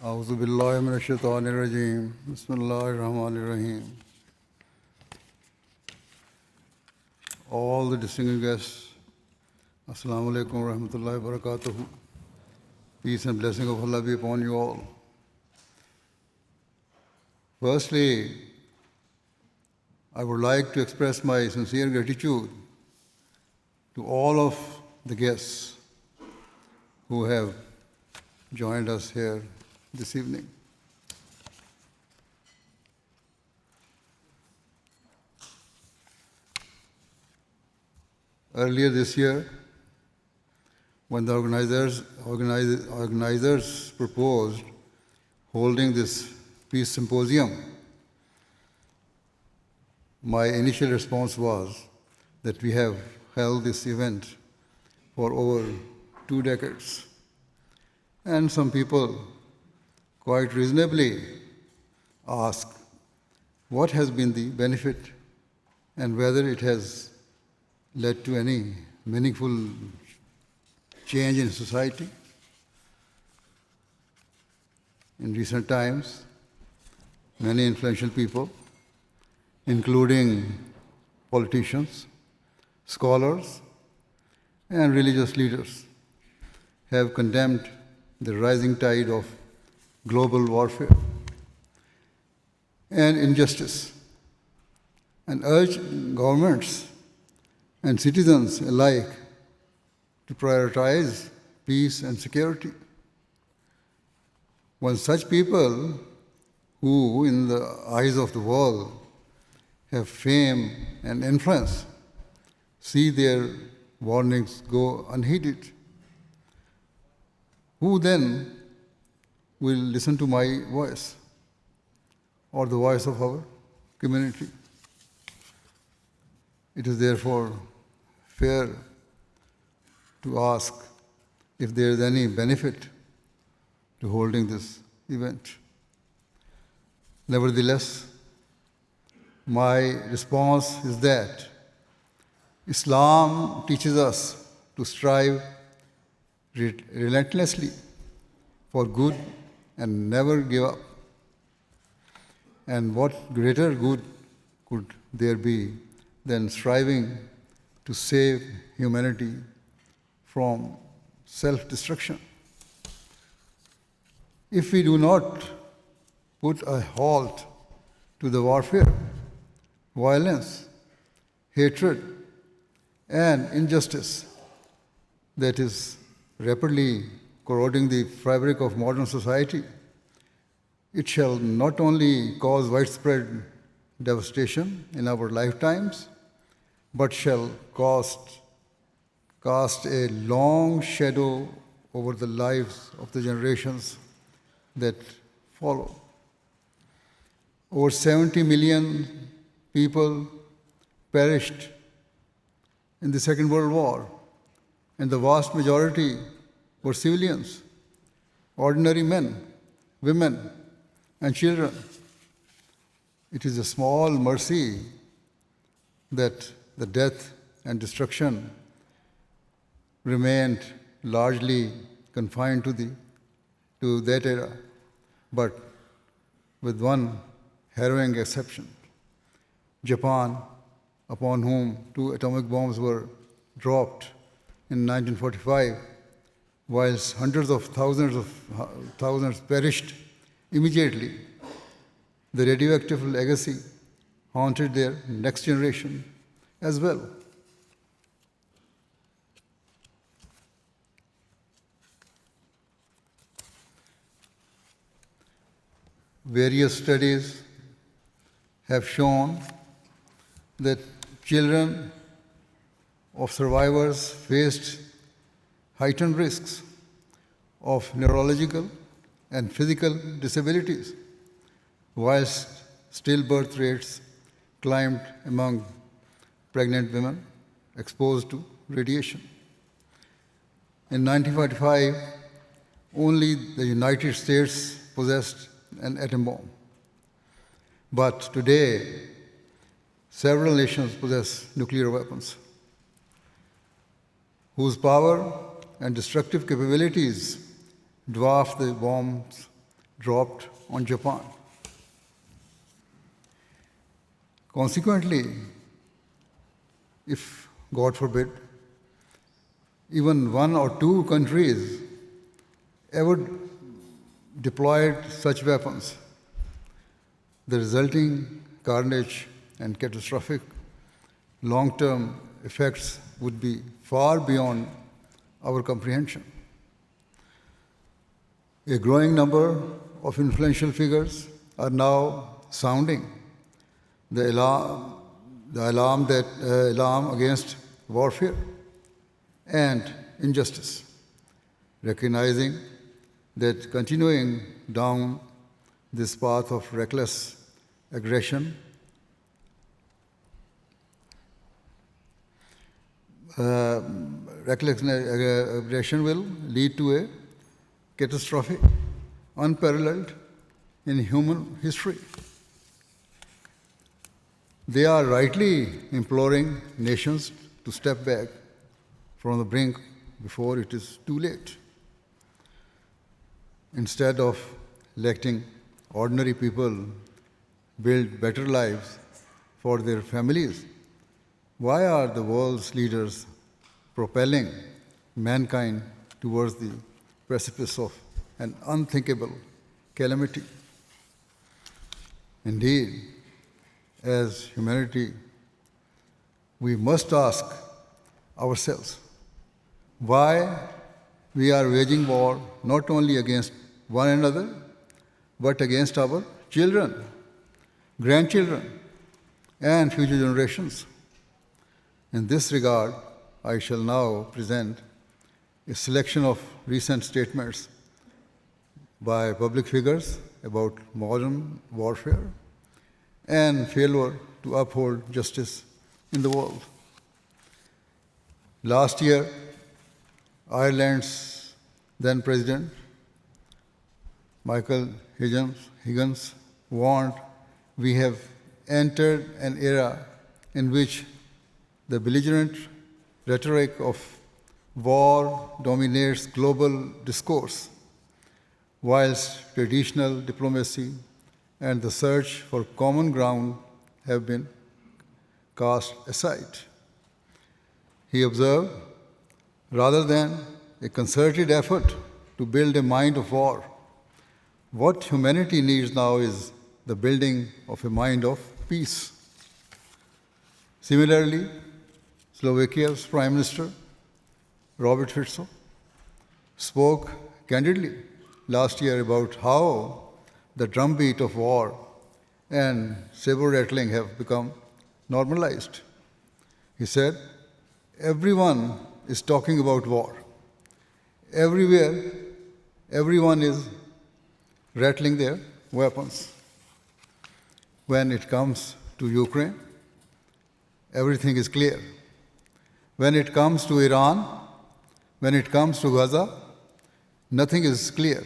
أعوذ بالله من الشيطان الرجيم بسم الله الرحمن الرحيم. All the distinguished guests, Assalamu alaikum wa rahmatullahi wa barakatuh. Peace and blessing of Allah be upon you all. Firstly, I would like to express my sincere gratitude to all of the guests who have joined us here this evening. Earlier this year, when the organizers proposed holding this peace symposium, my initial response was that we have held this event for over 2 decades. And some people quite reasonably ask what has been the benefit and whether it has led to any meaningful change in society. In recent times, many influential people, including politicians, scholars, and religious leaders, have condemned the rising tide of global warfare and injustice and urged governments and citizens alike to prioritize peace and security. When such people, who in the eyes of the world have fame and influence, see their warnings go unheeded, who then will listen to my voice or the voice of our community? It is therefore fair to ask if there is any benefit to holding this event. Nevertheless, my response is that Islam teaches us to strive relentlessly for good and never give up. And what greater good could there be than striving to save humanity from self-destruction? If we do not put a halt to the warfare, violence, hatred, and injustice that is rapidly corroding the fabric of modern society, it shall not only cause widespread devastation in our lifetimes, but shall cast a long shadow over the lives of the generations that follow. Over 70 million people perished in the Second World War, and the vast majority were civilians, ordinary men, women, and children. It is a small mercy that the death and destruction remained largely confined to that era, but with one harrowing exception. Japan, upon whom 2 atomic bombs were dropped in 1945, whilst hundreds of thousands perished immediately, the radioactive legacy haunted their next generation as well. Various studies have shown that children of survivors faced heightened risks of neurological and physical disabilities, whilst stillbirth rates climbed among pregnant women exposed to radiation. In 1945, only the United States possessed an atom bomb. But today, several nations possess nuclear weapons, whose power and destructive capabilities dwarf the bombs dropped on Japan. Consequently, if, God forbid, even one or two countries ever deployed such weapons, the resulting carnage and catastrophic long-term effects would be far beyond our comprehension. A growing number of influential figures are now sounding the alarm against warfare and injustice, recognizing that continuing down this path of reckless aggression will lead to a catastrophe unparalleled in human history. They are rightly imploring nations to step back from the brink before it is too late. Instead of letting ordinary people build better lives for their families, why are the world's leaders propelling mankind towards the precipice of an unthinkable calamity? Indeed, as humanity, we must ask ourselves why we are waging war not only against one another, but against our children, grandchildren, and future generations. In this regard, I shall now present a selection of recent statements by public figures about modern warfare and failure to uphold justice in the world. Last year, Ireland's then President, Michael Higgins, warned we have entered an era in which the belligerent rhetoric of war dominates global discourse, whilst traditional diplomacy and the search for common ground have been cast aside. He observed, rather than a concerted effort to build a mind of war, what humanity needs now is the building of a mind of peace. Similarly, Slovakia's Prime Minister, Robert Fico, spoke candidly last year about how the drumbeat of war and saber rattling have become normalized. He said, everyone is talking about war. Everywhere, everyone is rattling their weapons. When it comes to Ukraine, everything is clear. When it comes to Iran, when it comes to Gaza, nothing is clear.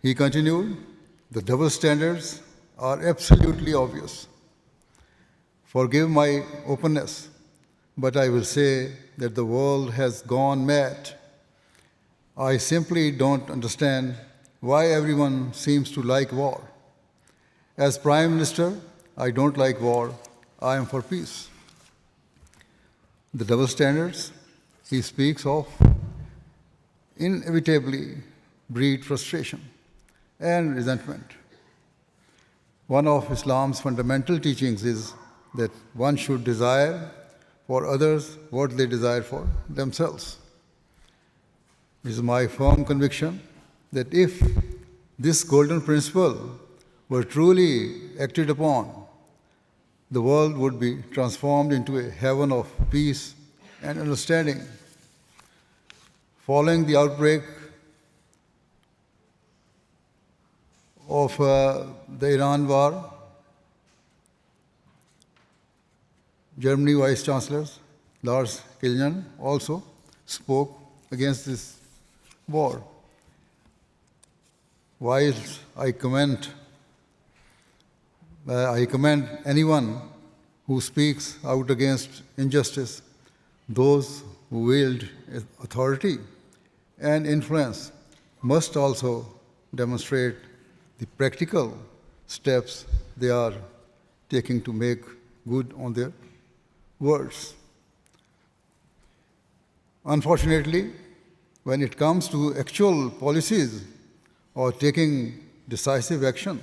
He continued, the double standards are absolutely obvious. Forgive my openness, but I will say that the world has gone mad. I simply don't understand why everyone seems to like war. As Prime Minister, I don't like war. I am for peace. The double standards he speaks of inevitably breed frustration and resentment. One of Islam's fundamental teachings is that one should desire for others what they desire for themselves. It is my firm conviction that if this golden principle were truly acted upon, the world would be transformed into a heaven of peace and understanding. Following the outbreak of the Iran war, Germany Vice Chancellor Lars Killian also spoke against this war. While I commend anyone who speaks out against injustice, those who wield authority and influence must also demonstrate the practical steps they are taking to make good on their words. Unfortunately, when it comes to actual policies or taking decisive action,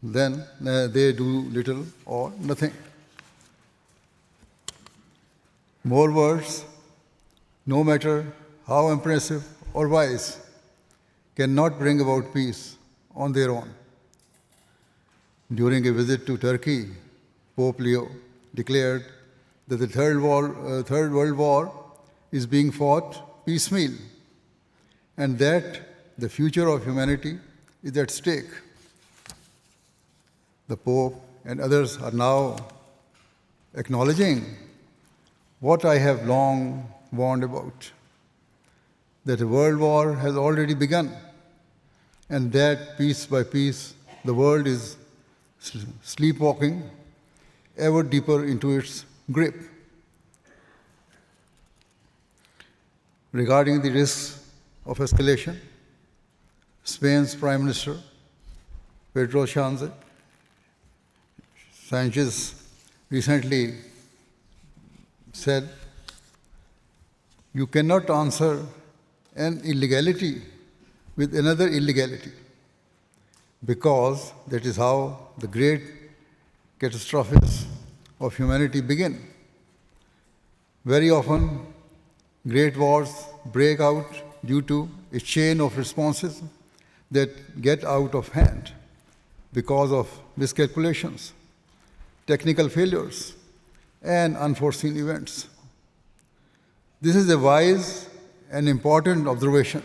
then they do little or nothing. More words, no matter how impressive or wise, cannot bring about peace on their own. During a visit to Turkey, Pope Leo declared that the Third World War is being fought piecemeal and that the future of humanity is at stake. The Pope and others are now acknowledging what I have long warned about, that a world war has already begun and that piece by piece the world is sleepwalking ever deeper into its grip. Regarding the risks of escalation, Spain's Prime Minister, Pedro Sánchez, recently said, "You cannot answer an illegality with another illegality, because that is how the great catastrophes of humanity begin. Very often, great wars break out due to a chain of responses that get out of hand because of miscalculations, technical failures, and unforeseen events. This is a wise and important observation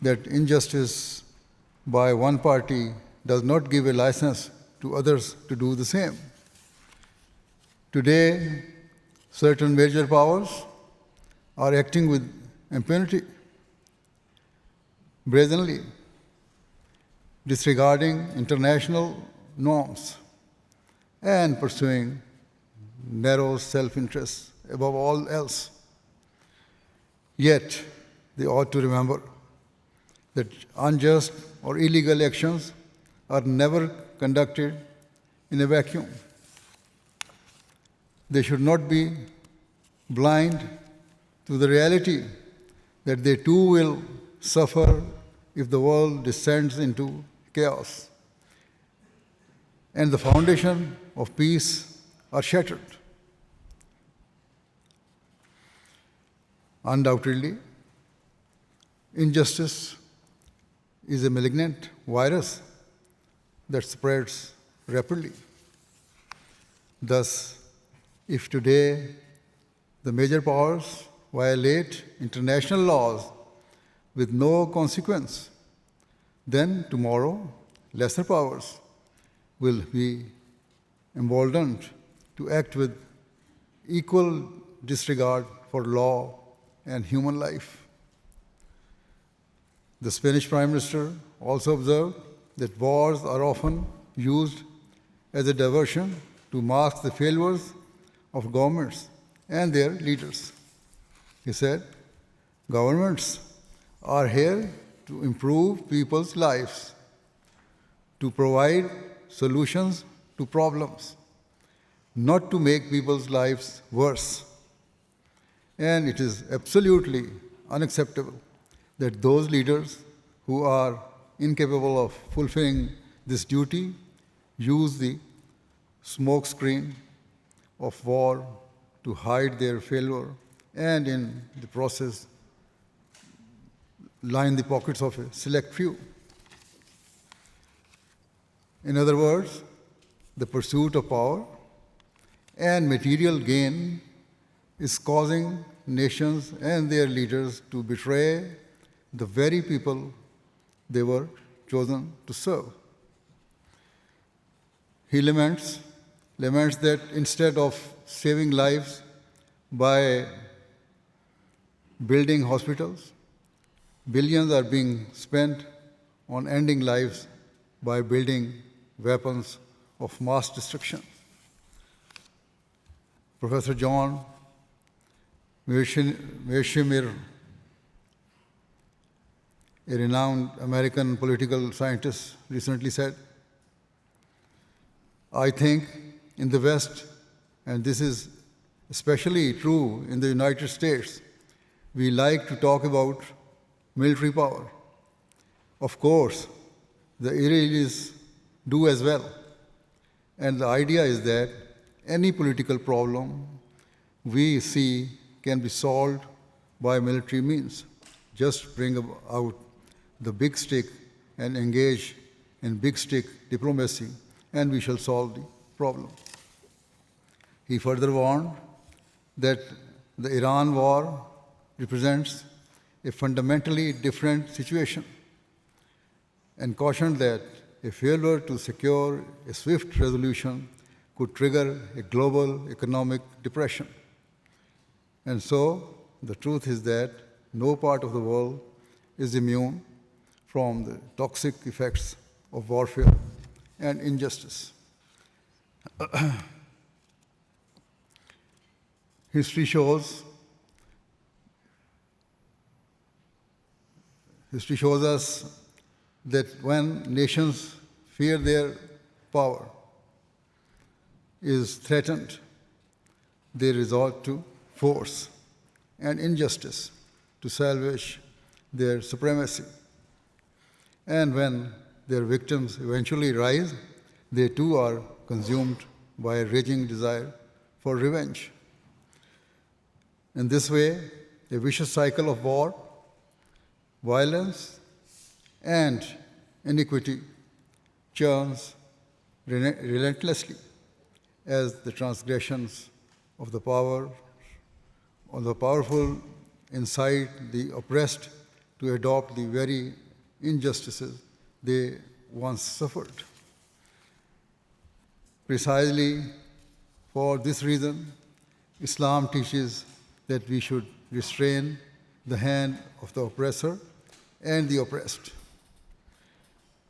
that injustice by one party does not give a license to others to do the same. Today, certain major powers are acting with impunity, brazenly, disregarding international norms and pursuing narrow self-interest above all else. Yet, they ought to remember that unjust or illegal actions are never conducted in a vacuum. They should not be blind to the reality that they too will suffer if the world descends into chaos and the foundation of peace are shattered. Undoubtedly, injustice is a malignant virus that spreads rapidly. Thus, if today the major powers violate international laws with no consequence, then tomorrow lesser powers will be emboldened to act with equal disregard for law and human life. The Spanish Prime Minister also observed that wars are often used as a diversion to mask the failures of governments and their leaders. He said, "Governments are here to improve people's lives, to provide solutions to problems, not to make people's lives worse. And it is absolutely unacceptable that those leaders who are incapable of fulfilling this duty use the smokescreen of war to hide their failure and in the process line the pockets of a select few." In other words, the pursuit of power and material gain is causing nations and their leaders to betray the very people they were chosen to serve. He laments that instead of saving lives by building hospitals, billions are being spent on ending lives by building weapons of mass destruction. Professor John Mearsheimer a renowned American political scientist recently said. I think in the West, and this is especially true in the United States, we like to talk about military power. Of course, the Israelis do as well. And the idea is that any political problem we see can be solved by military means. Just bring out the big stick and engage in big stick diplomacy, and we shall solve the problem. He further warned that the Iran war represents a fundamentally different situation and cautioned that a failure to secure a swift resolution could trigger a global economic depression. And so, the truth is that no part of the world is immune from the toxic effects of warfare and injustice. History shows us that when nations fear their power is threatened, they resort to force and injustice to salvage their supremacy. And when their victims eventually rise, they too are consumed by a raging desire for revenge. In this way, a vicious cycle of war, violence, and iniquity churns relentlessly as the transgressions of the powerful incite the oppressed to adopt the very injustices they once suffered. Precisely for this reason, Islam teaches that we should restrain the hand of the oppressor and the oppressed.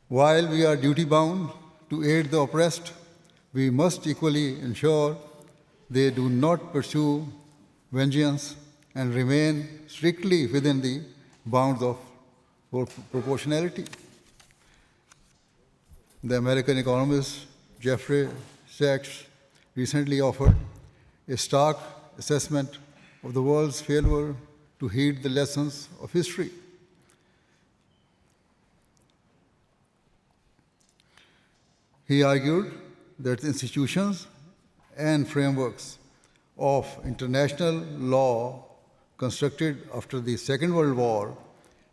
While we are duty-bound to aid the oppressed, we must equally ensure they do not pursue vengeance and remain strictly within the bounds of proportionality. The American economist Jeffrey Sachs recently offered a stark assessment of the world's failure to heed the lessons of history. He argued that institutions and frameworks of international law constructed after the Second World War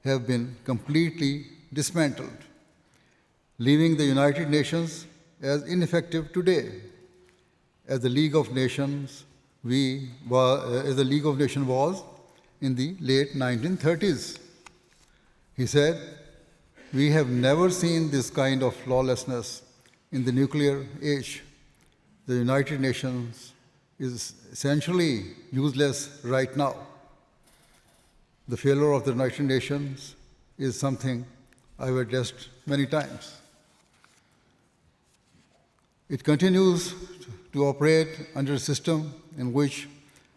have been completely dismantled, leaving the United Nations as ineffective today as the League of Nations was in the late 1930s. He said, "We have never seen this kind of lawlessness in the nuclear age. The United Nations is essentially useless right now." The failure of the United Nations is something I've addressed many times. It continues to operate under a system in which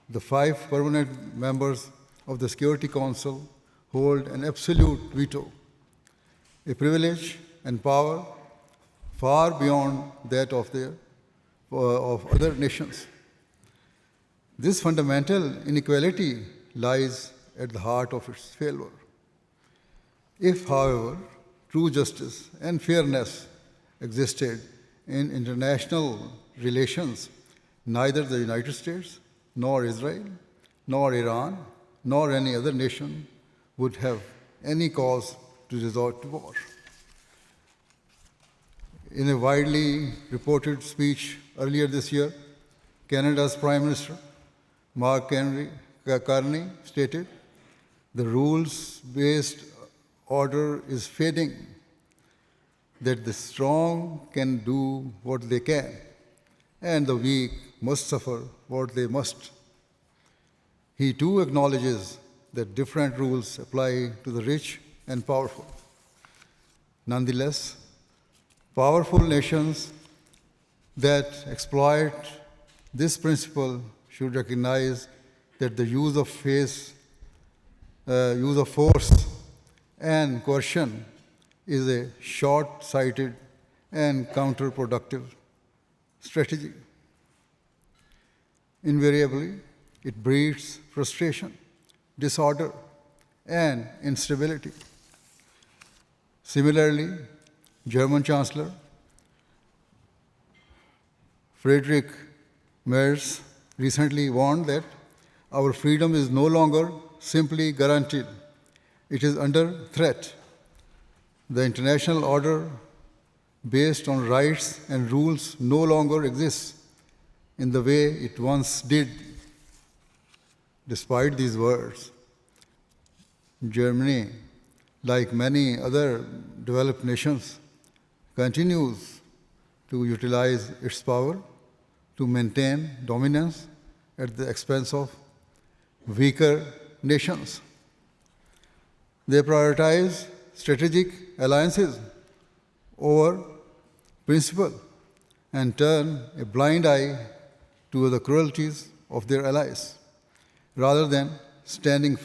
the 5 permanent members of the Security Council hold an absolute veto, a privilege and power far beyond that of other nations. This fundamental inequality lies at the heart of its failure. If, however, true justice and fairness existed in international relations, neither the United States, nor Israel, nor Iran, nor any other nation would have any cause to resort to war. In a widely reported speech earlier this year, Canada's Prime Minister, Mark Carney, stated, "The rules-based order is fading, that the strong can do what they can, and the weak must suffer what they must." He too acknowledges that different rules apply to the rich and powerful. Nonetheless, powerful nations that exploit this principle should recognize that the use of force and coercion is a short-sighted and counterproductive strategy. Invariably, it breeds frustration, disorder, and instability. Similarly, German Chancellor Friedrich Merz recently warned that our freedom is no longer simply guaranteed, it is under threat. The international order based on rights and rules no longer exists in the way it once did. Despite these words, Germany, like many other developed nations, continues to utilize its power to maintain dominance at the expense of weaker nations. They prioritize strategic alliances over principle and turn a blind eye to the cruelties of their allies, rather than standing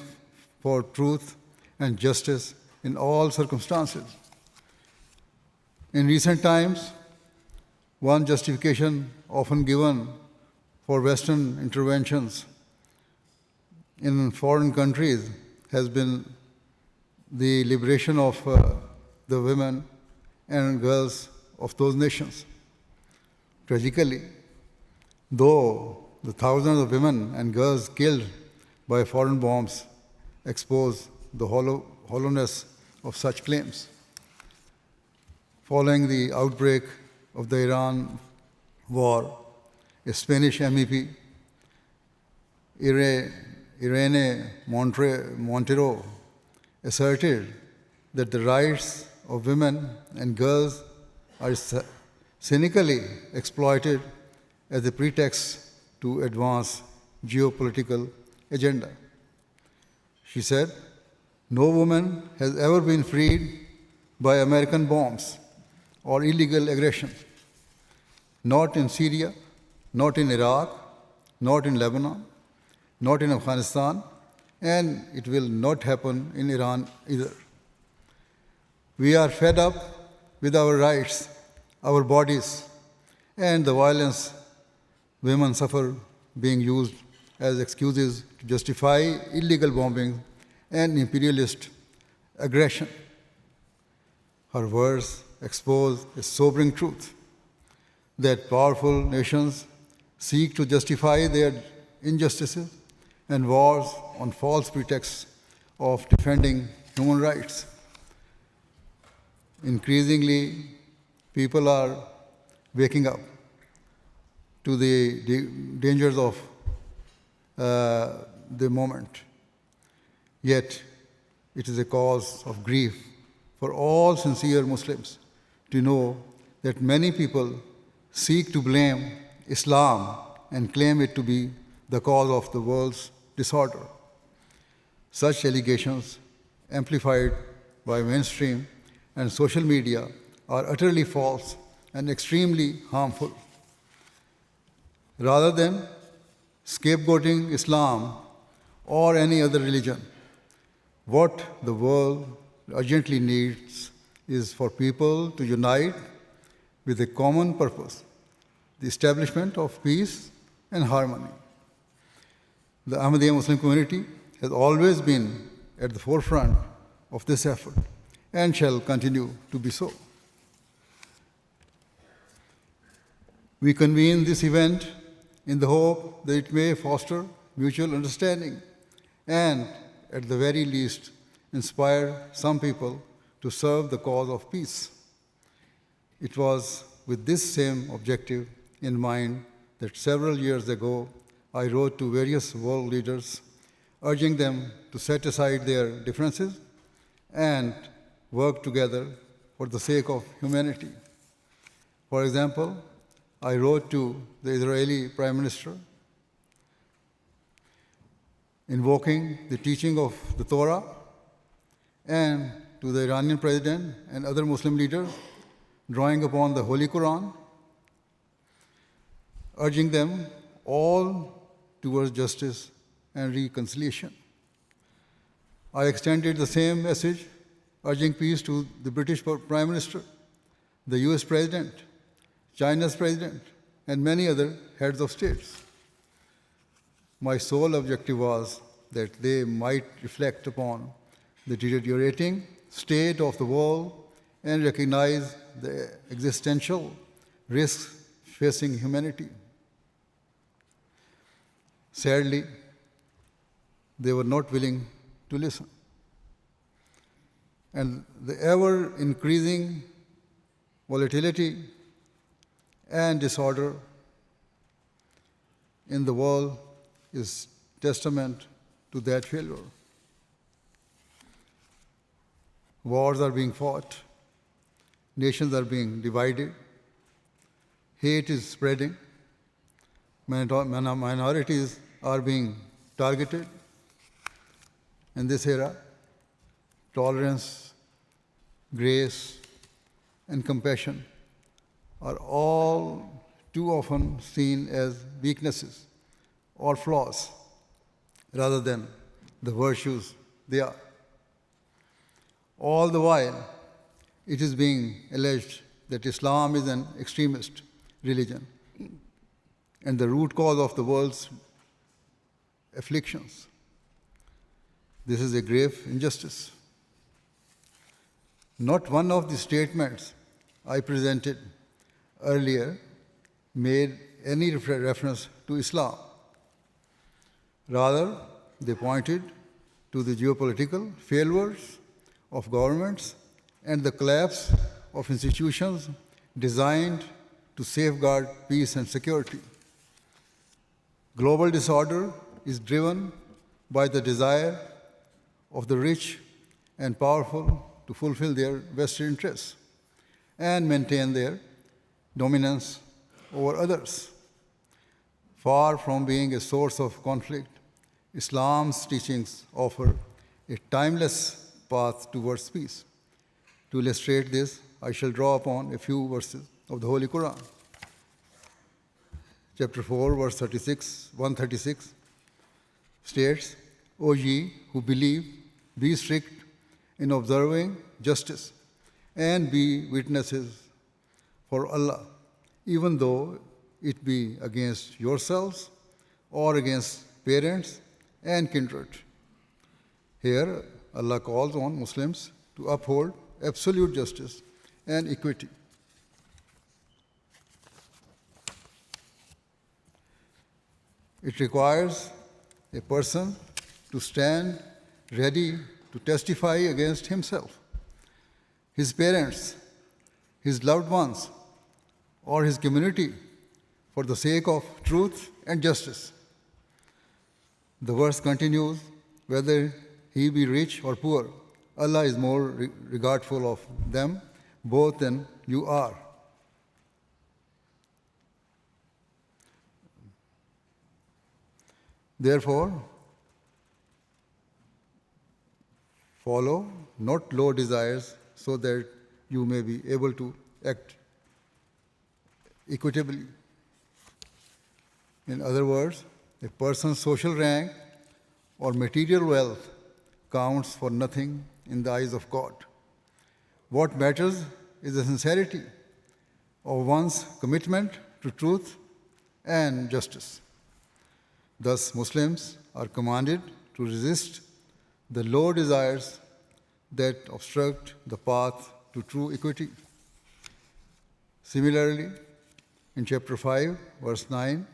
for truth and justice in all circumstances. In recent times, one justification often given for Western interventions in foreign countries has been the liberation of the women and girls of those nations. Tragically, though the thousands of women and girls killed by foreign bombs expose the hollowness of such claims. Following the outbreak of the Iran war, a Spanish MEP, Irene Montero, asserted that the rights of women and girls are cynically exploited as a pretext to advance geopolitical agenda. She said, "No woman has ever been freed by American bombs or illegal aggression. Not in Syria, not in Iraq, not in Lebanon, not in Afghanistan, and it will not happen in Iran either. We are fed up with our rights, our bodies, and the violence women suffer being used as excuses to justify illegal bombing and imperialist aggression." Her words expose a sobering truth that powerful nations seek to justify their injustices and wars on false pretexts of defending human rights. Increasingly, people are waking up to the dangers of the moment. Yet, it is a cause of grief for all sincere Muslims to know that many people seek to blame Islam and claim it to be the cause of the world's disorder. Such allegations, amplified by mainstream and social media, are utterly false and extremely harmful. Rather than scapegoating Islam or any other religion, what the world urgently needs is for people to unite with a common purpose, the establishment of peace and harmony. The Ahmadiyya Muslim community has always been at the forefront of this effort and shall continue to be so. We convene this event in the hope that it may foster mutual understanding and, at the very least, inspire some people to serve the cause of peace. It was with this same objective in mind that several years ago I wrote to various world leaders urging them to set aside their differences and work together for the sake of humanity. For example, I wrote to the Israeli Prime Minister invoking the teaching of the Torah, and to the Iranian President and other Muslim leaders drawing upon the Holy Quran, urging them all towards justice and reconciliation. I extended the same message urging peace to the British Prime Minister, the US President, China's President, and many other heads of states. My sole objective was that they might reflect upon the deteriorating state of the world and recognize the existential risks facing humanity. Sadly, they were not willing to listen. And the ever-increasing volatility and disorder in the world is testament to that failure. Wars are being fought, nations are being divided, hate is spreading, minorities are being targeted. In this era, tolerance, grace, and compassion are all too often seen as weaknesses or flaws rather than the virtues they are. All the while, it is being alleged that Islam is an extremist religion and the root cause of the world's afflictions. This is a grave injustice. Not one of the statements I presented earlier made any reference to Islam. Rather, they pointed to the geopolitical failures of governments and the collapse of institutions designed to safeguard peace and security. Global disorder is driven by the desire of the rich and powerful to fulfill their vested interests and maintain their dominance over others. Far from being a source of conflict, Islam's teachings offer a timeless path towards peace. To illustrate this, I shall draw upon a few verses of the Holy Quran. Chapter 4, verse 136 states, O ye who believe, be strict in observing justice and be witnesses for Allah, even though it be against yourselves or against parents and kindred. Here, Allah calls on Muslims to uphold absolute justice and equity. It requires a person to stand ready to testify against himself, his parents, his loved ones, or his community for the sake of truth and justice. The verse continues, whether he be rich or poor, Allah is more regardful of them both than you are. Therefore, follow not low desires so that you may be able to act equitably. In other words, a person's social rank or material wealth counts for nothing in the eyes of God. What matters is the sincerity of one's commitment to truth and justice. Thus, Muslims are commanded to resist the low desires that obstruct the path to true equity. Similarly, in chapter 5, verse 9,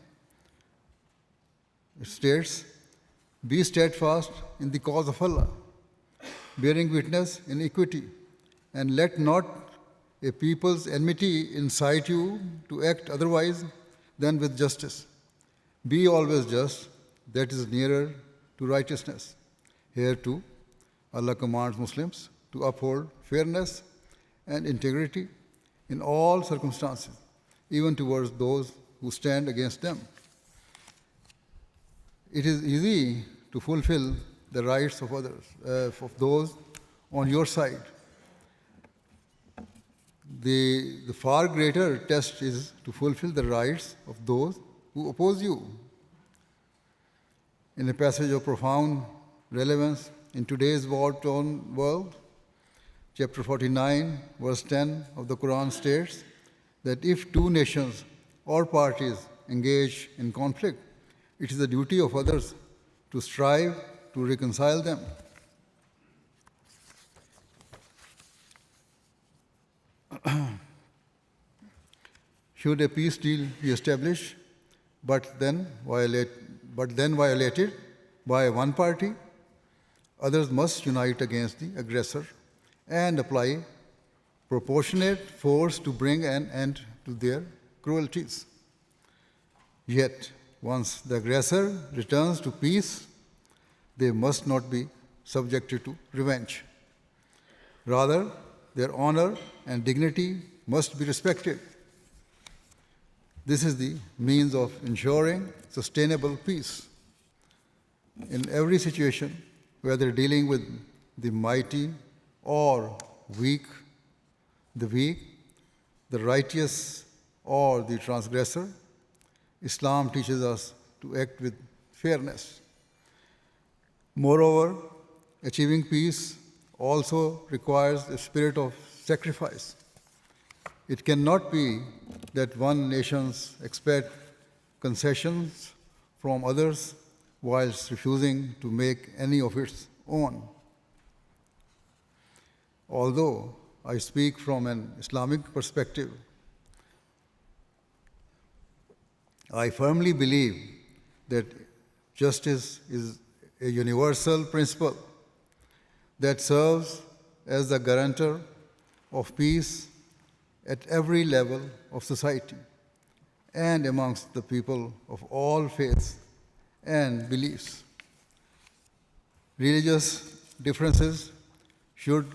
it states, be steadfast in the cause of Allah, bearing witness in equity, and let not a people's enmity incite you to act otherwise than with justice. Be always just, that is nearer to righteousness. Here too, Allah commands Muslims to uphold fairness and integrity in all circumstances, even towards those who stand against them. It is easy to fulfill the rights of others, of those on your side. The far greater test is to fulfill the rights of those who oppose you. In a passage of profound relevance in today's war-torn world, chapter 49, verse 10 of the Quran states that if two nations or parties engage in conflict, it is the duty of others to strive to reconcile them. Should a peace deal be established, but then violated by one party, others must unite against the aggressor and apply proportionate force to bring an end to their cruelties. Yet, once the aggressor returns to peace, they must not be subjected to revenge. Rather, their honor and dignity must be respected. This is the means of ensuring sustainable peace. In every situation, whether dealing with the mighty or the weak, the righteous or the transgressor, Islam teaches us to act with fairness. Moreover, achieving peace also requires a spirit of sacrifice. It cannot be that one nation expects concessions from others whilst refusing to make any of its own. Although I speak from an Islamic perspective, I firmly believe that justice is a universal principle that serves as the guarantor of peace at every level of society and amongst the people of all faiths and beliefs. Religious differences should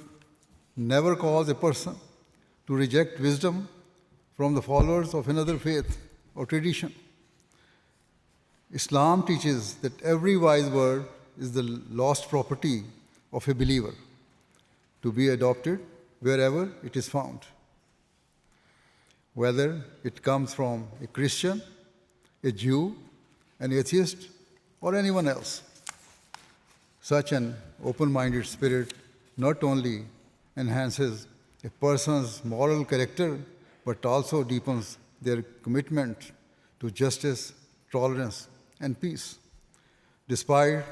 never cause a person to reject wisdom from the followers of another faith or tradition. Islam teaches that every wise word is the lost property of a believer, to be adopted wherever it is found, whether it comes from a Christian, a Jew, an atheist, or anyone else. Such an open-minded spirit not only enhances a person's moral character, but also deepens their commitment to justice, tolerance, and peace. Despite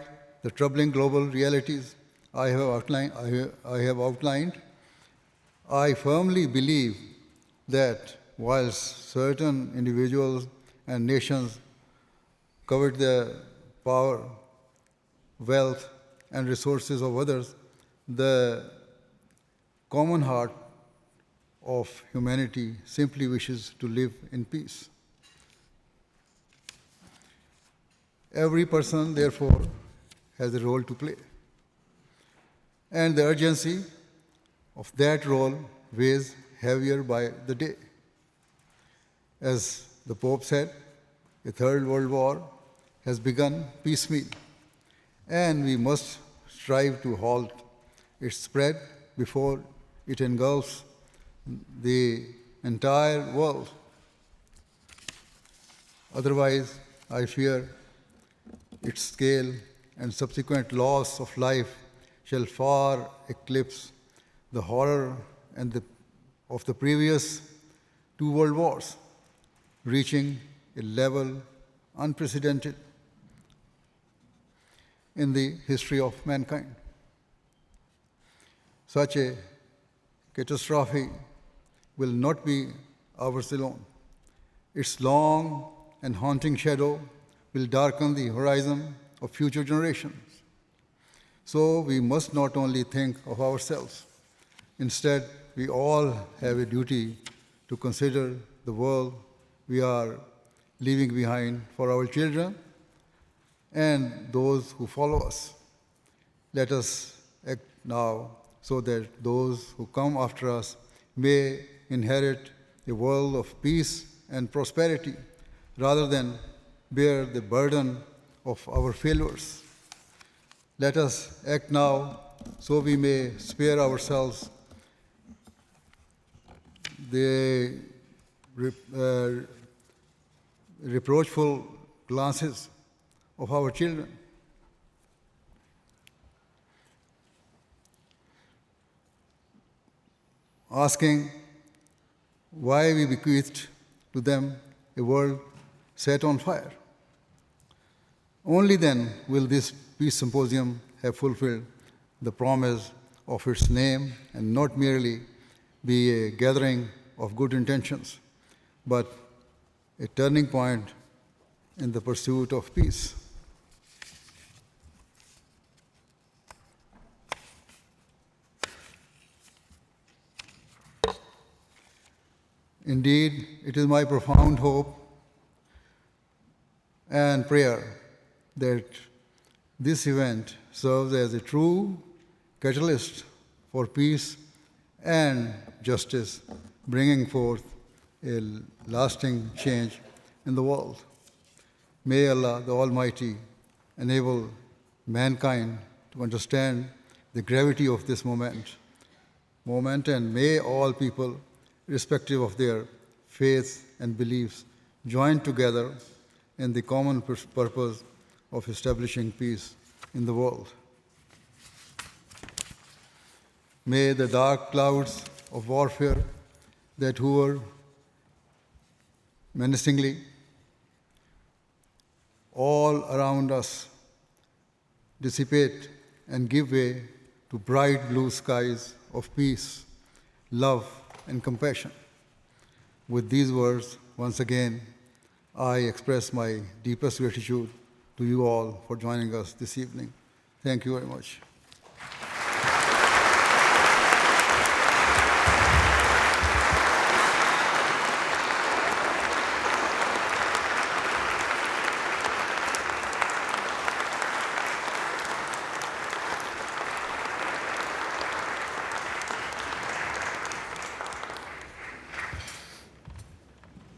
the troubling global realities I have outlined, I firmly believe that whilst certain individuals and nations covet the power, wealth, and resources of others, the common heart of humanity simply wishes to live in peace. Every person, therefore, has a role to play, and the urgency of that role weighs heavier by the day. As the Pope said, a third world war has begun piecemeal, and we must strive to halt its spread before it engulfs the entire world. Otherwise, I fear its scale and subsequent loss of life shall far eclipse the horror of the previous two world wars, reaching a level unprecedented in the history of mankind. Such a catastrophe will not be ours alone. Its long and haunting shadow will darken the horizon of future generations. So we must not only think of ourselves. Instead, we all have a duty to consider the world we are leaving behind for our children and those who follow us. Let us act now so that those who come after us may inherit a world of peace and prosperity rather than bear the burden of our failures. Let us act now so we may spare ourselves the reproachful glances of our children. asking why we bequeathed to them a world set on fire. Only then will this Peace Symposium have fulfilled the promise of its name and not merely be a gathering of good intentions, but a turning point in the pursuit of peace. Indeed, it is my profound hope and prayer that this event serves as a true catalyst for peace and justice, bringing forth a lasting change in the world. May Allah, the Almighty, enable mankind to understand the gravity of this moment, and may all people, irrespective of their faiths and beliefs, join together in the common purpose of establishing peace in the world. May the dark clouds of warfare that hover menacingly all around us dissipate and give way to bright blue skies of peace, love, and compassion. With these words, once again, I express my deepest gratitude to you all for joining us this evening. Thank you very much.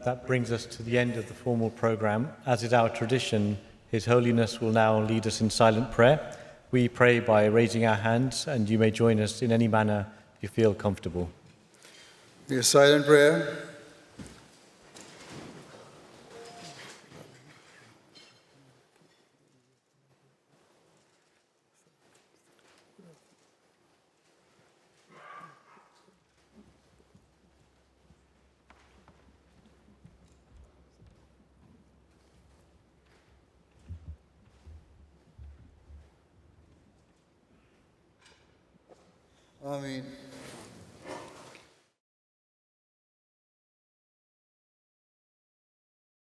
That brings us to the end of the formal program. As is our tradition, His Holiness will now lead us in silent prayer. We pray by raising our hands, and you may join us in any manner you feel comfortable. The silent prayer. Ameen.